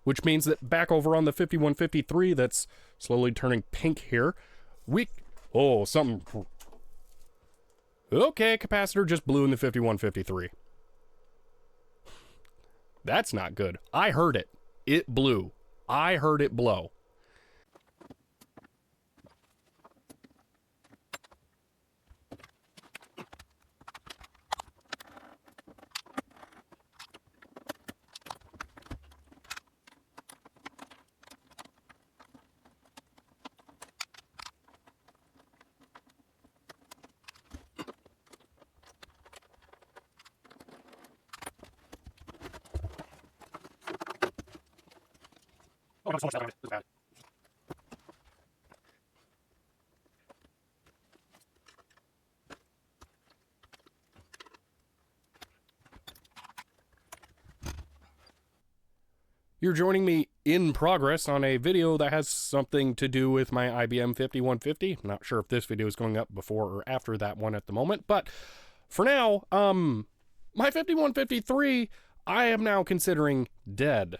which means that back over on the 5153 that's slowly turning pink here, oh, something. Okay, capacitor just blew in the 5153. That's not good. I heard it. It blew. I heard it blow. Oh, no, so much that. This is bad. You're joining me in progress on a video that has something to do with my IBM 5150. I'm not sure if this video is going up before or after that one at the moment, but for now, my 5153, I am now considering dead.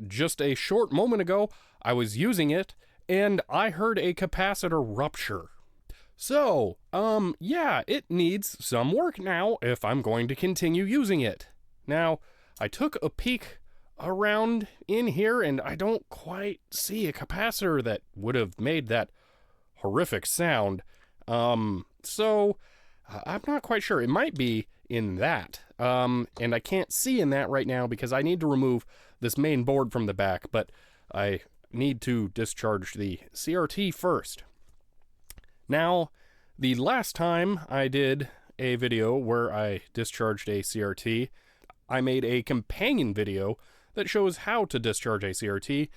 Just a short moment ago, I was using it, and I heard a capacitor rupture. So, yeah, it needs some work now if I'm going to continue using it. Now, I took a peek around in here, and I don't quite see a capacitor that would have made that horrific sound. So I'm not quite sure. It might be in that. And I can't see in that right now because I need to remove this main board from the back, but I need to discharge the CRT first. Now, the last time I did a video where I discharged a CRT, I made a companion video that shows how to discharge a CRT,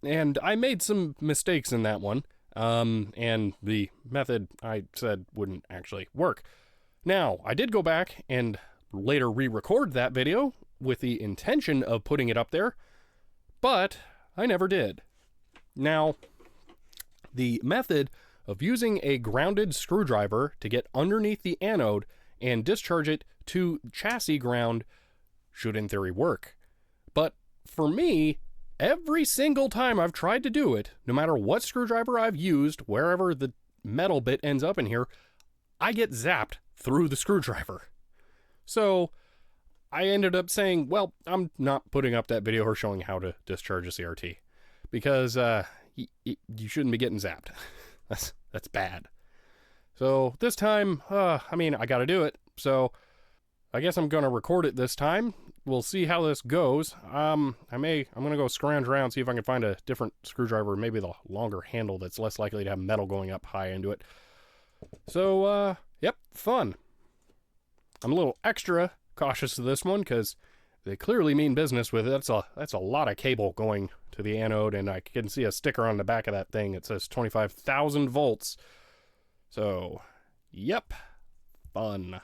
and I made some mistakes in that one, and the method I said wouldn't actually work. Now, I did go back and later re-record that video with the intention of putting it up there, but I never did. Now, the method of using a grounded screwdriver to get underneath the anode and discharge it to chassis ground should in theory work. But for me, every single time I've tried to do it, no matter what screwdriver I've used, wherever the metal bit ends up in here, I get zapped through the screwdriver. So I ended up saying, well, I'm not putting up that video or showing how to discharge a CRT because you shouldn't be getting zapped. That's bad. So this time, I mean, I gotta do it. So I guess I'm gonna record it this time. We'll see how this goes. I'm gonna go scrounge around, see if I can find a different screwdriver, maybe the longer handle that's less likely to have metal going up high into it. So, yep, fun. I'm a little extra cautious of this one because they clearly mean business with it. That's a lot of cable going to the anode, and I can see a sticker on the back of that thing. It says 25,000 volts. So, yep, fun.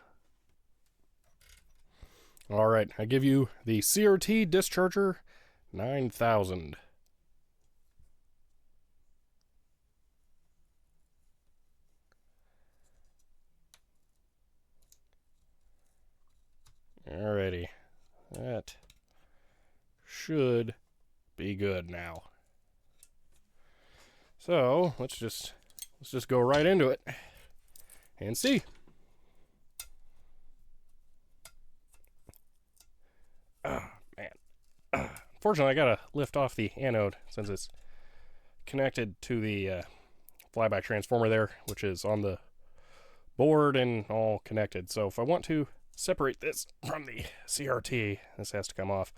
All right, I give you the CRT Discharger 9000. Alrighty, that should be good now. So let's just go right into it and see. Oh, man. Unfortunately, I gotta lift off the anode since it's connected to the flyback transformer there, which is on the board and all connected. So if I want to separate this from the CRT, this has to come off.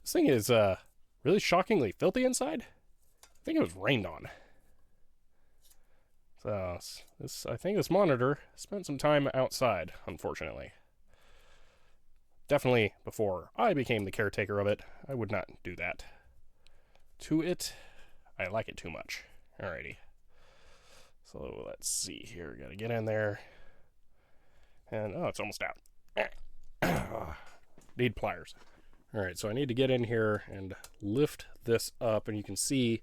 This thing is really shockingly filthy inside. I think it was rained on. So I think this monitor spent some time outside, unfortunately. Definitely before I became the caretaker of it, I would not do that to it. I like it too much. Alrighty. So let's see here. Gotta get in there. And, oh, it's almost out. Need pliers. Alright, so I need to get in here and lift this up, and you can see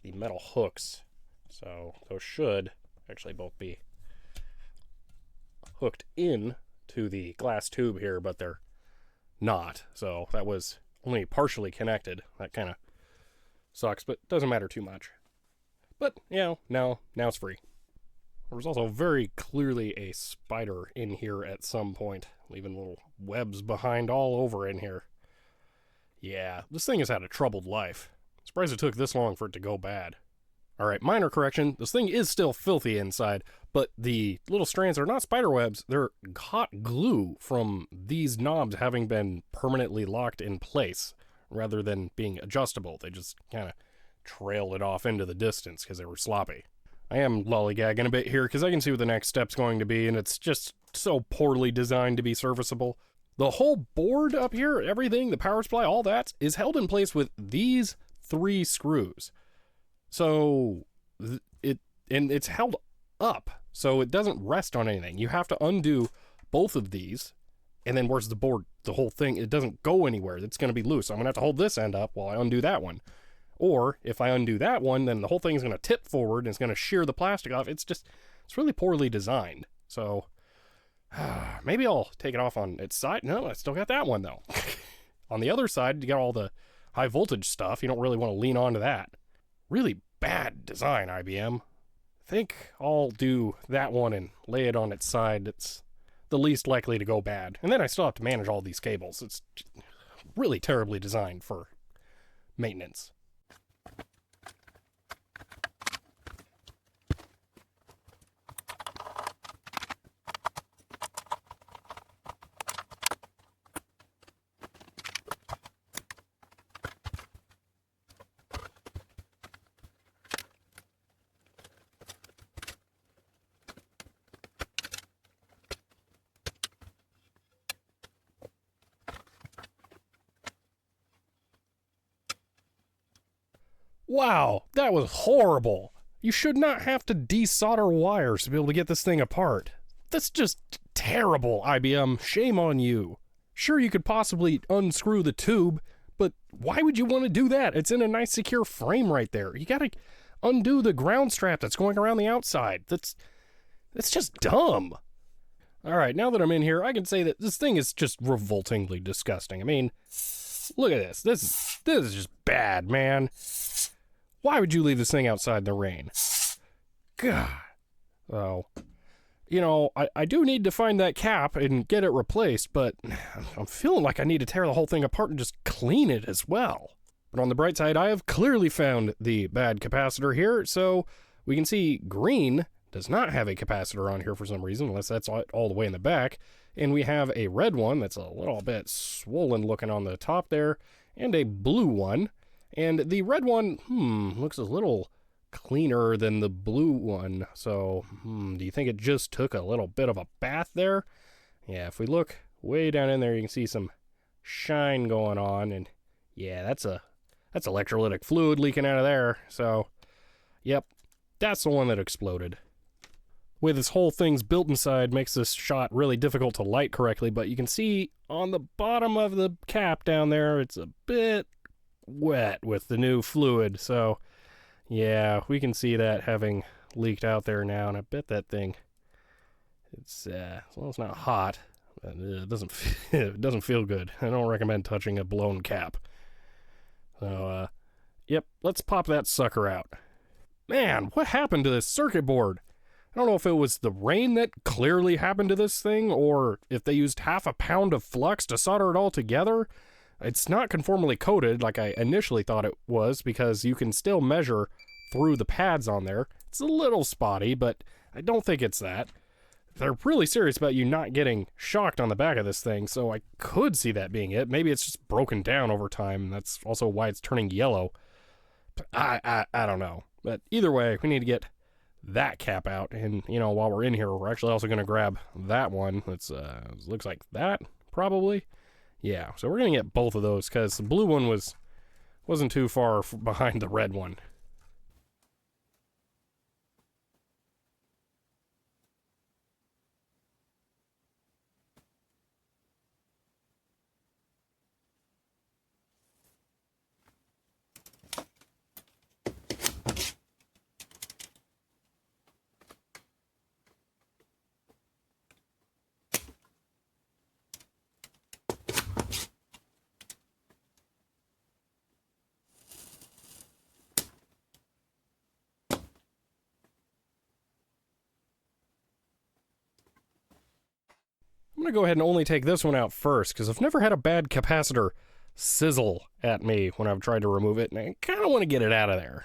the metal hooks. So those should actually both be hooked in to the glass tube here, but they're not. So that was only partially connected. That kind of sucks, but doesn't matter too much. But, you know, now it's free. There was also very clearly a spider in here at some point, leaving little webs behind all over in here. Yeah, this thing has had a troubled life. Surprised it took this long for it to go bad. Alright, minor correction, this thing is still filthy inside, but the little strands are not spider webs, they're hot glue from these knobs having been permanently locked in place, rather than being adjustable. They just kind of trailed it off into the distance because they were sloppy. I am lollygagging a bit here because I can see what the next step's going to be, and it's just so poorly designed to be serviceable. The whole board up here, everything, the power supply, all that, is held in place with these 3 screws. So, it's held up, so it doesn't rest on anything. You have to undo both of these, and then where's the board, the whole thing, it doesn't go anywhere. It's going to be loose. So I'm going to have to hold this end up while I undo that one. Or, if I undo that one, then the whole thing's going to tip forward, and it's going to shear the plastic off. It's really poorly designed. So, maybe I'll take it off on its side. No, I still got that one, though. On the other side, you got all the high voltage stuff. You don't really want to lean onto that. Really bad design, IBM. I think I'll do that one and lay it on its side. It's the least likely to go bad. And then I still have to manage all these cables. It's really terribly designed for maintenance. Wow, that was horrible. You should not have to desolder wires to be able to get this thing apart. That's just terrible, IBM. Shame on you. Sure, you could possibly unscrew the tube, but why would you want to do that? It's in a nice secure frame right there. You gotta undo the ground strap that's going around the outside. That's just dumb. Alright, now that I'm in here, I can say that this thing is just revoltingly disgusting. I mean, look at this. This is just bad, man. Why would you leave this thing outside in the rain? God. Oh. You know, I do need to find that cap and get it replaced, but I'm feeling like I need to tear the whole thing apart and just clean it as well. But on the bright side, I have clearly found the bad capacitor here, so we can see green does not have a capacitor on here for some reason, unless that's all the way in the back. And we have a red one that's a little bit swollen looking on the top there, and a blue one. And the red one, looks a little cleaner than the blue one. So, do you think it just took a little bit of a bath there? Yeah, if we look way down in there, you can see some shine going on. And yeah, that's electrolytic fluid leaking out of there. So, yep, that's the one that exploded. The way this whole thing's built inside makes this shot really difficult to light correctly, but you can see on the bottom of the cap down there, it's a bit wet with the new fluid. So yeah, we can see that having leaked out there now, and I bet that thing, it's well, it's not hot, but it doesn't feel good. I don't recommend touching a blown cap. So yep, let's pop that sucker out. Man, what happened to this circuit board? I don't know if it was the rain that clearly happened to this thing, or if they used half a pound of flux to solder it all together. It's not conformally coated like I initially thought it was, because you can still measure through the pads on there. It's a little spotty, but I don't think it's that. They're really serious about you not getting shocked on the back of this thing, so I could see that being it. Maybe it's just broken down over time. That's also why it's turning yellow. But I don't know. But either way, we need to get that cap out. And, you know, while we're in here, we're actually also going to grab that one. It's looks like that, probably. Yeah, so we're going to get both of those, because the blue one wasn't too far behind the red one. I'm going to go ahead and only take this one out first, because I've never had a bad capacitor sizzle at me when I've tried to remove it, and I kind of want to get it out of there.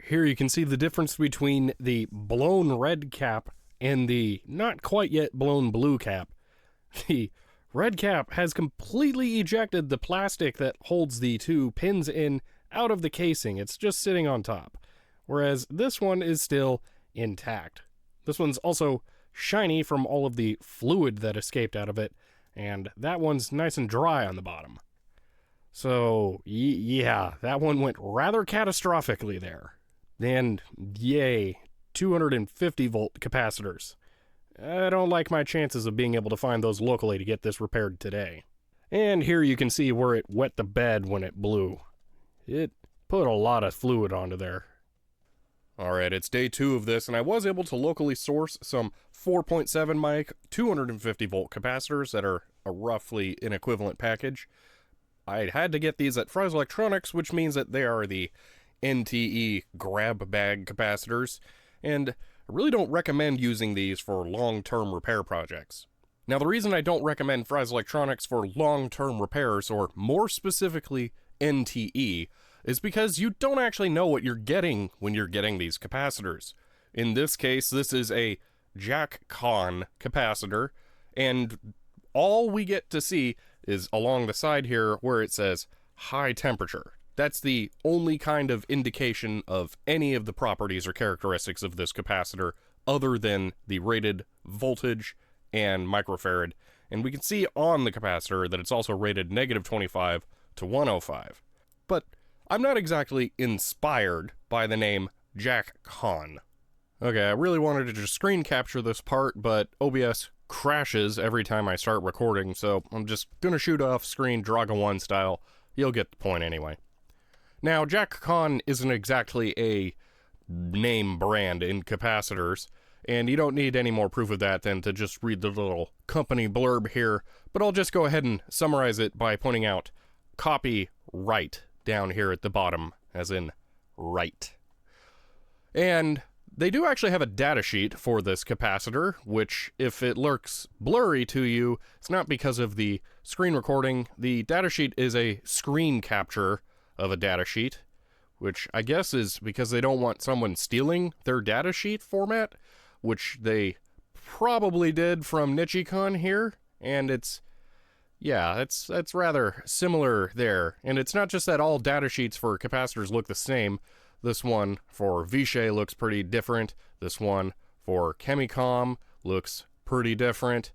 Here you can see the difference between the blown red cap and the not quite yet blown blue cap. The red cap has completely ejected the plastic that holds the two pins in out of the casing. It's just sitting on top. Whereas this one is still intact. This one's also shiny from all of the fluid that escaped out of it, and that one's nice and dry on the bottom. So, yeah, that one went rather catastrophically there. And yay, 250 volt capacitors. I don't like my chances of being able to find those locally to get this repaired today. And here you can see where it wet the bed when it blew. It put a lot of fluid onto there. Alright, it's day 2 of this, and I was able to locally source some 4.7 mic 250 volt capacitors that are a roughly an equivalent package. I had to get these at Fry's Electronics, which means that they are the NTE grab bag capacitors, and I really don't recommend using these for long-term repair projects. Now, the reason I don't recommend Fry's Electronics for long-term repairs, or more specifically NTE, is because you don't actually know what you're getting when you're getting these capacitors. In this case, this is a Jack Con capacitor, and all we get to see is along the side here where it says high temperature. That's the only kind of indication of any of the properties or characteristics of this capacitor other than the rated voltage and microfarad. And we can see on the capacitor that it's also rated -25 to 105. But I'm not exactly inspired by the name Jack Con. Okay, I really wanted to just screen capture this part, but OBS crashes every time I start recording, so I'm just gonna shoot off screen Draga 1 style. You'll get the point anyway. Now, Jack Con isn't exactly a name brand in capacitors, and you don't need any more proof of that than to just read the little company blurb here, but I'll just go ahead and summarize it by pointing out copyright down here at the bottom, as in right. And they do actually have a data sheet for this capacitor, which, if it looks blurry to you, it's not because of the screen recording. The data sheet is a screen capture of a data sheet, which I guess is because they don't want someone stealing their data sheet format, which they probably did from Nichicon here, and it's rather similar there. And it's not just that all data sheets for capacitors look the same. This one for Vishay looks pretty different. This one for Chemicom looks pretty different.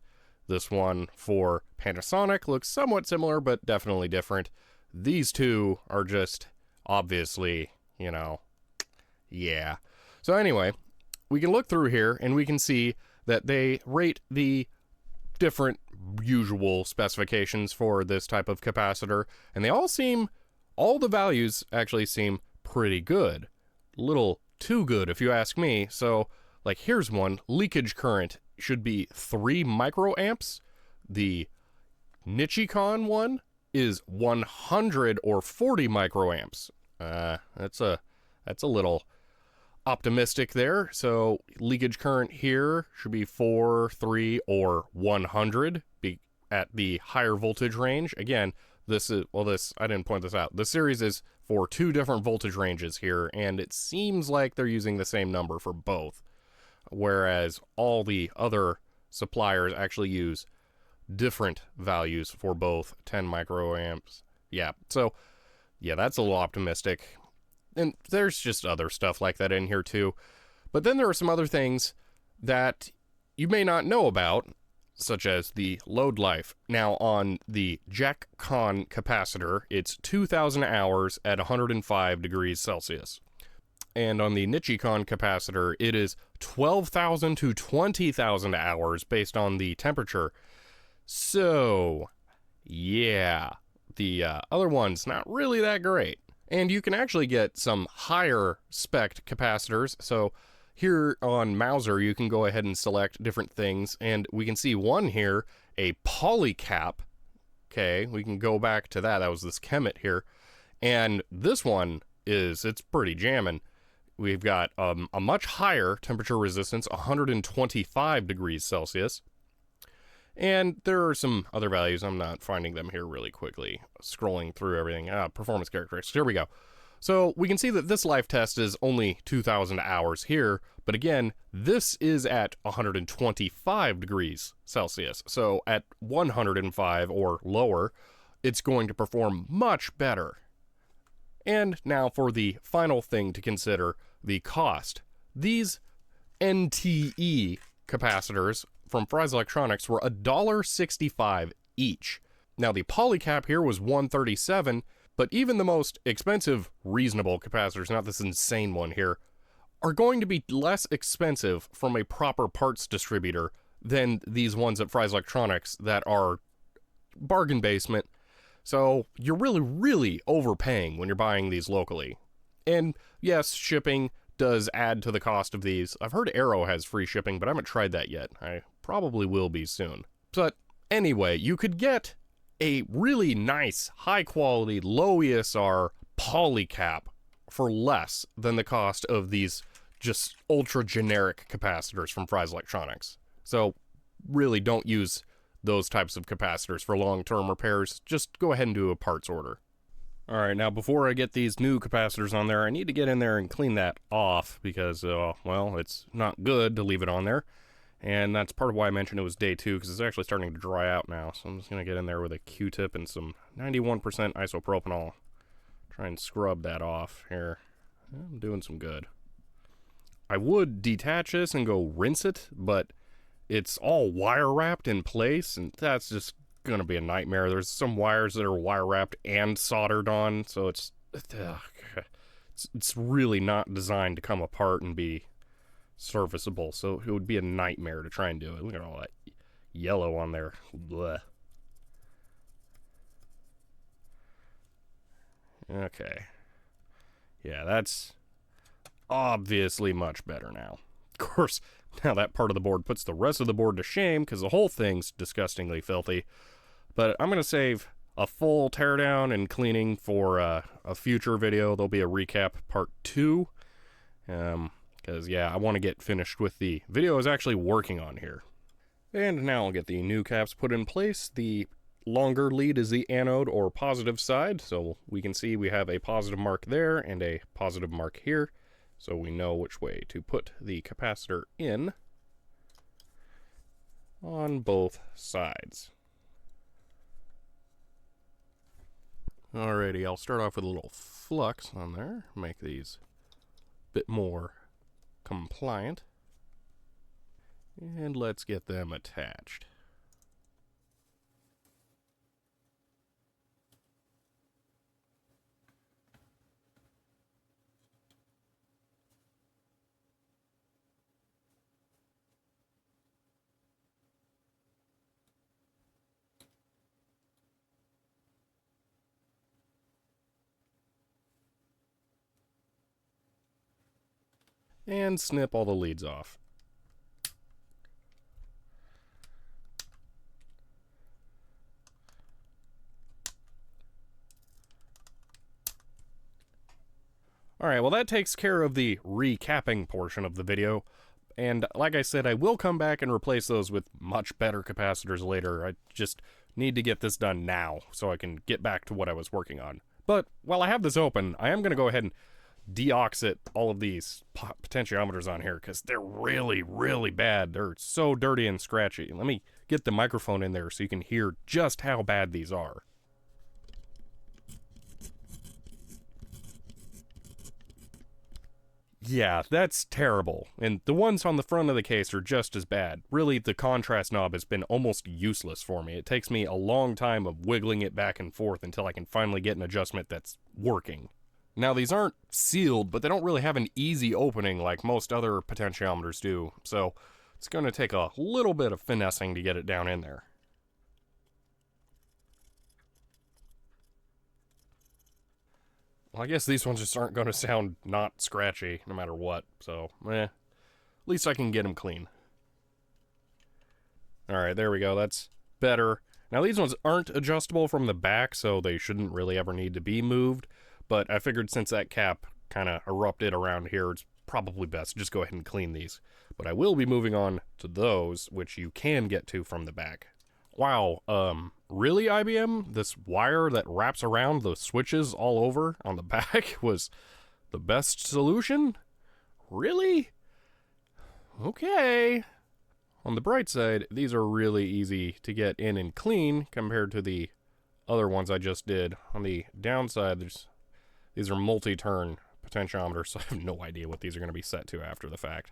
This one for Panasonic looks somewhat similar, but definitely different. These two are just obviously, yeah. So anyway, we can look through here and we can see that they rate the different usual specifications for this type of capacitor, and all the values actually seem pretty good. A little too good if you ask me. So, like, here's one. Leakage current should be 3 microamps. The Nichicon one is 100 or 40 microamps. That's a little optimistic there. So leakage current here should be 4, 3, or 100 be at the higher voltage range. Again, I didn't point this out. The series is for 2 different voltage ranges here, and it seems like they're using the same number for both, whereas all the other suppliers actually use different values for both 10 microamps. Yeah, so yeah, that's a little optimistic. And there's just other stuff like that in here too. But then there are some other things that you may not know about, such as the load life. Now, on the Jack Con capacitor, it's 2,000 hours at 105 degrees Celsius. And on the Nichicon capacitor, it is 12,000 to 20,000 hours based on the temperature. So, yeah, the other one's not really that great. And you can actually get some higher spec capacitors. So here on Mauser, you can go ahead and select different things. And we can see one here, a polycap. Okay, we can go back to that. That was this Chemet here. And this one it's pretty jamming. We've got a much higher temperature resistance, 125 degrees Celsius. And there are some other values. I'm not finding them here really quickly. Scrolling through everything. Performance characteristics. Here we go. So we can see that this life test is only 2,000 hours here. But again, this is at 125 degrees Celsius. So at 105 or lower, it's going to perform much better. And now for the final thing to consider, the cost. These NTE capacitors from Fry's Electronics were $1.65 each. Now the polycap here was $137, but even the most expensive reasonable capacitors, not this insane one here, are going to be less expensive from a proper parts distributor than these ones at Fry's Electronics that are bargain basement. So you're really, really overpaying when you're buying these locally. And yes, shipping does add to the cost of these. I've heard Arrow has free shipping, but I haven't tried that yet. I probably will be soon. But anyway, you could get a really nice, high-quality, low ESR polycap for less than the cost of these just ultra-generic capacitors from Fry's Electronics. So really don't use those types of capacitors for long-term repairs. Just go ahead and do a parts order. Alright, now before I get these new capacitors on there, I need to get in there and clean that off because, well, it's not good to leave it on there. And that's part of why I mentioned it was day 2, because it's actually starting to dry out now. So I'm just going to get in there with a Q-tip and some 91% isopropanol. Try and scrub that off here. I'm doing some good. I would detach this and go rinse it, but it's all wire wrapped in place, and that's just going to be a nightmare. There's some wires that are wire wrapped and soldered on, so it's really not designed to come apart and be serviceable, so it would be a nightmare to try and do it. Look at all that yellow on there. Blech. Okay. Yeah, that's obviously much better now. Of course, now that part of the board puts the rest of the board to shame because the whole thing's disgustingly filthy. But I'm going to save a full teardown and cleaning for a future video. There'll be a recap part 2. Because, yeah, I want to get finished with the video I was actually working on here. And now I'll get the new caps put in place. The longer lead is the anode or positive side. So we can see we have a positive mark there and a positive mark here. So we know which way to put the capacitor in on both sides. Alrighty, I'll start off with a little flux on there. Make these a bit more compliant. And let's get them attached. And snip all the leads off. Alright, well that takes care of the recapping portion of the video. And like I said, I will come back and replace those with much better capacitors later. I just need to get this done now so I can get back to what I was working on. But while I have this open, I am going to go ahead and deoxit all of these potentiometers on here because they're really, really bad. They're so dirty and scratchy. Let me get the microphone in there so you can hear just how bad these are. Yeah, that's terrible. And the ones on the front of the case are just as bad. Really, the contrast knob has been almost useless for me. It takes me a long time of wiggling it back and forth until I can finally get an adjustment that's working. Now, these aren't sealed, but they don't really have an easy opening like most other potentiometers do, so it's going to take a little bit of finessing to get it down in there. Well, I guess these ones just aren't going to sound not scratchy no matter what, so at least I can get them clean. Alright, there we go, that's better. Now these ones aren't adjustable from the back, so they shouldn't really ever need to be moved, but I figured since that cap kind of erupted around here, it's probably best to just go ahead and clean these. But I will be moving on to those, which you can get to from the back. Wow, really, IBM? This wire that wraps around the switches all over on the back was the best solution? Really? Okay. On the bright side, these are really easy to get in and clean compared to the other ones I just did. On the downside, these are multi-turn potentiometers, so I have no idea what these are going to be set to after the fact.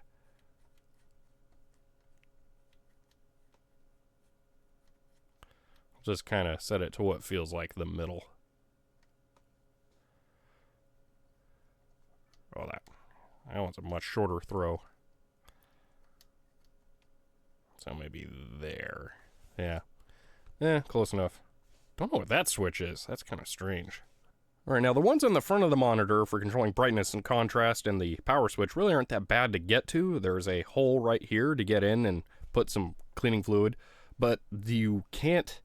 Just kind of set it to what feels like the middle. Oh, that one's a much shorter throw. So maybe there. Yeah, close enough. Don't know what that switch is. That's kind of strange. Alright, now the ones on the front of the monitor for controlling brightness and contrast and the power switch really aren't that bad to get to. There's a hole right here to get in and put some cleaning fluid, but you can't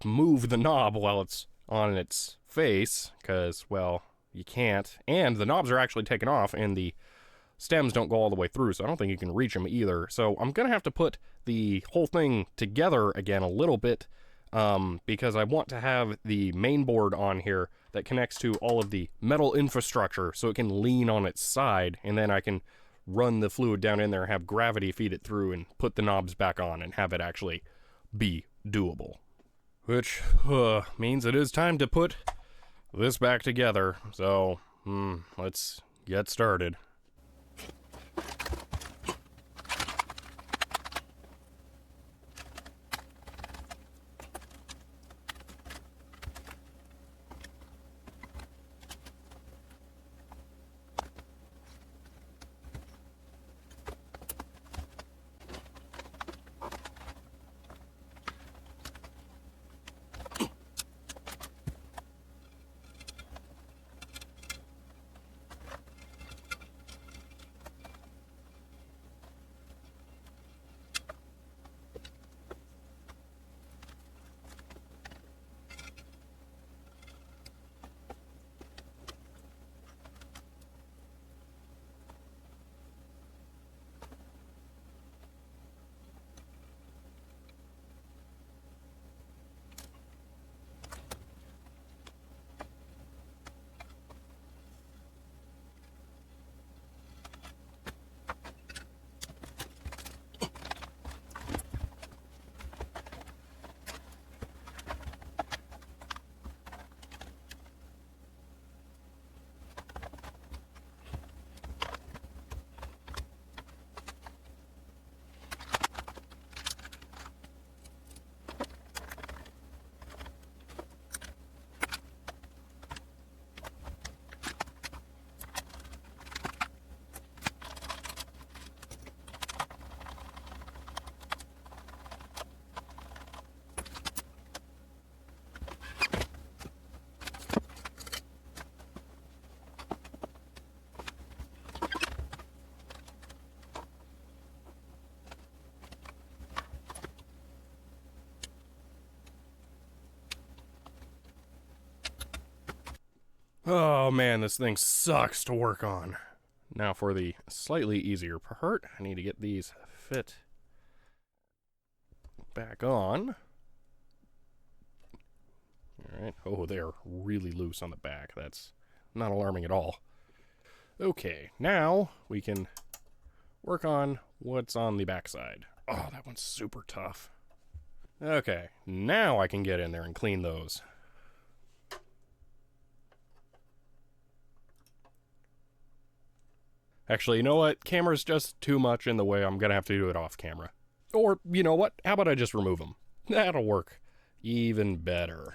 move the knob while it's on its face, because, well, you can't. And the knobs are actually taken off, and the stems don't go all the way through, so I don't think you can reach them either. So I'm going to have to put the whole thing together again a little bit, because I want to have the main board on here that connects to all of the metal infrastructure so it can lean on its side, and then I can run the fluid down in there, have gravity feed it through, and put the knobs back on and have it actually be doable. Which means it is time to put this back together, so let's get started. Oh man, this thing sucks to work on. Now for the slightly easier part, I need to get these fit back on. Alright, oh, they're really loose on the back. That's not alarming at all. Okay, now we can work on what's on the backside. Oh, that one's super tough. Okay, now I can get in there and clean those. Actually, you know what? Camera's just too much in the way. I'm gonna have to do it off camera. Or, you know what? How about I just remove them? That'll work even better.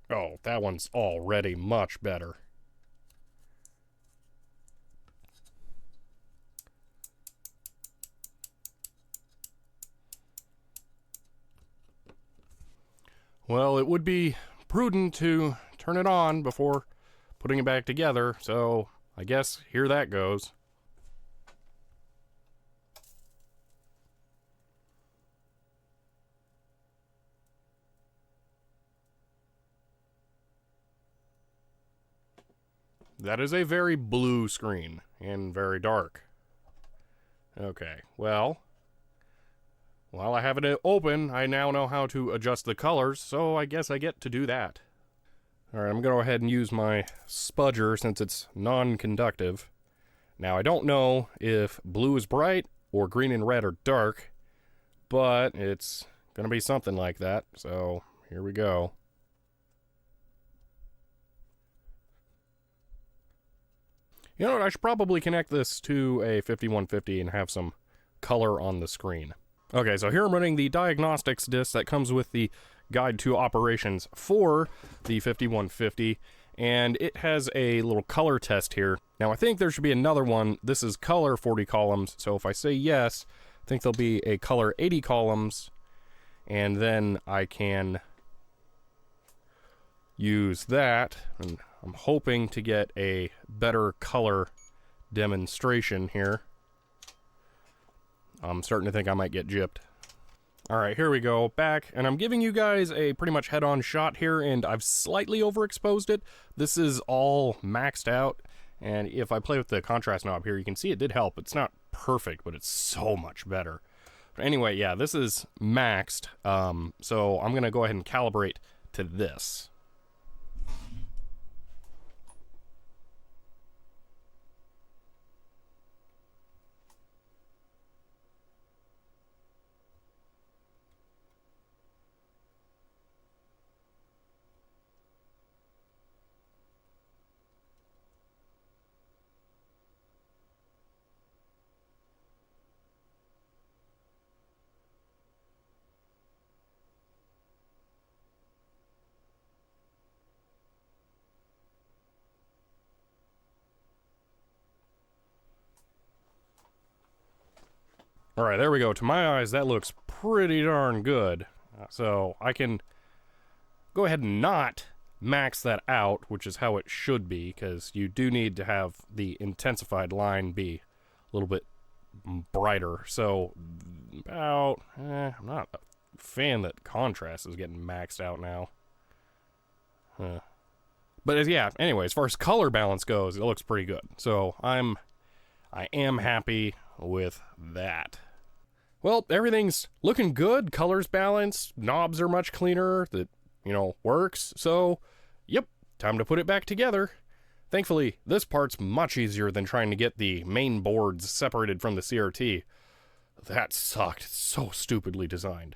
Oh, that one's already much better. Well, it would be prudent to turn it on before putting it back together, so I guess here that goes. That is a very blue screen and very dark. Okay, well, while I have it open, I now know how to adjust the colors, so I guess I get to do that. Alright, I'm going to go ahead and use my spudger since it's non-conductive. Now, I don't know if blue is bright or green and red are dark, but it's going to be something like that, so here we go. You know what, I should probably connect this to a 5150 and have some color on the screen. Okay, so here I'm running the diagnostics disc that comes with the guide to operations for the 5150, and it has a little color test here. Now I think there should be another one. This is color 40 columns, so if I say yes, I think there'll be a color 80 columns, and then I can use that, and I'm hoping to get a better color demonstration here. I'm starting to think I might get gypped. Alright, here we go, back, and I'm giving you guys a pretty much head-on shot here, and I've slightly overexposed it. This is all maxed out, and if I play with the contrast knob here, you can see it did help. It's not perfect, but it's so much better. But anyway, yeah, this is maxed, so I'm going to go ahead and calibrate to this. Alright, there we go. To my eyes, that looks pretty darn good. So I can go ahead and not max that out, which is how it should be, because you do need to have the intensified line be a little bit brighter. So about, I'm not a fan that contrast is getting maxed out now. But yeah, anyway, as far as color balance goes, it looks pretty good. So I am happy with that. Well, everything's looking good. Colors balanced. Knobs are much cleaner. That, works. So, yep, time to put it back together. Thankfully, this part's much easier than trying to get the main boards separated from the CRT. That sucked. It's so stupidly designed.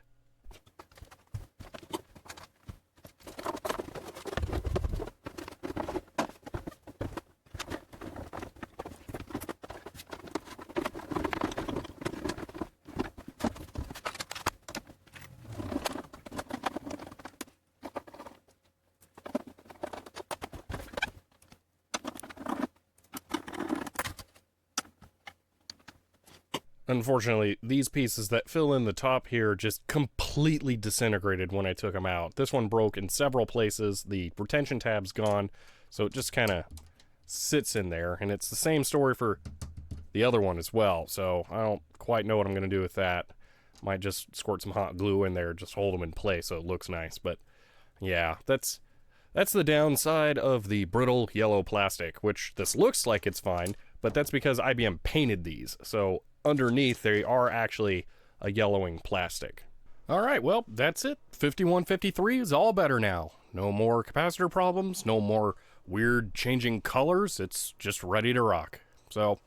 Unfortunately, these pieces that fill in the top here just completely disintegrated when I took them out. This one broke in several places. The retention tab's gone, so it just kind of sits in there. And it's the same story for the other one as well, so I don't quite know what I'm going to do with that. Might just squirt some hot glue in there, just hold them in place so it looks nice. But yeah, that's the downside of the brittle yellow plastic, which this looks like it's fine, but that's because IBM painted these. So underneath, they are actually a yellowing plastic. Alright, well, that's it. 5153 is all better now. No more capacitor problems, no more weird changing colors. It's just ready to rock. So,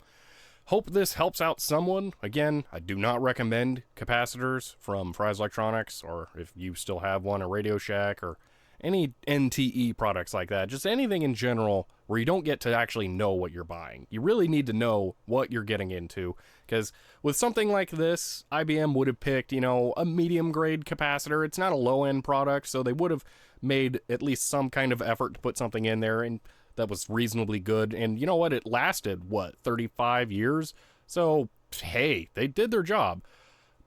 hope this helps out someone. Again, I do not recommend capacitors from Fry's Electronics, or if you still have one, a Radio Shack, or any NTE products like that, just anything in general where you don't get to actually know what you're buying. You really need to know what you're getting into, because with something like this, IBM would have picked, a medium grade capacitor. It's not a low end product, so they would have made at least some kind of effort to put something in there, and that was reasonably good. And you know what? It lasted, 35 years? So, hey, they did their job.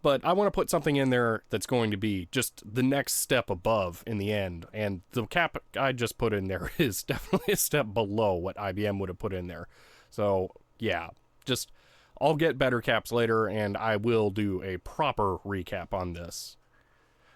But I want to put something in there that's going to be just the next step above in the end. And the cap I just put in there is definitely a step below what IBM would have put in there. So, yeah, I'll get better caps later, and I will do a proper recap on this.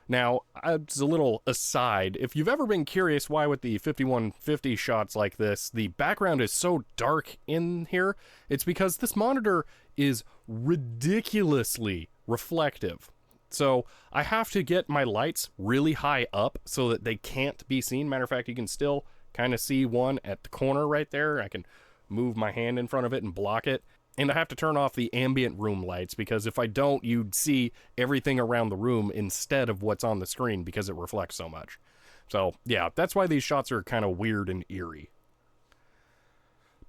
Now, as a little aside, if you've ever been curious why with the 5150 shots like this, the background is so dark in here, it's because this monitor is ridiculously reflective. So I have to get my lights really high up so that they can't be seen. Matter of fact, you can still kind of see one at the corner right there. I can move my hand in front of it and block it. And I have to turn off the ambient room lights, because if I don't, you'd see everything around the room instead of what's on the screen because it reflects so much. So yeah, that's why these shots are kind of weird and eerie.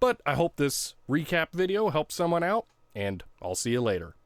But I hope this recap video helps someone out, and I'll see you later.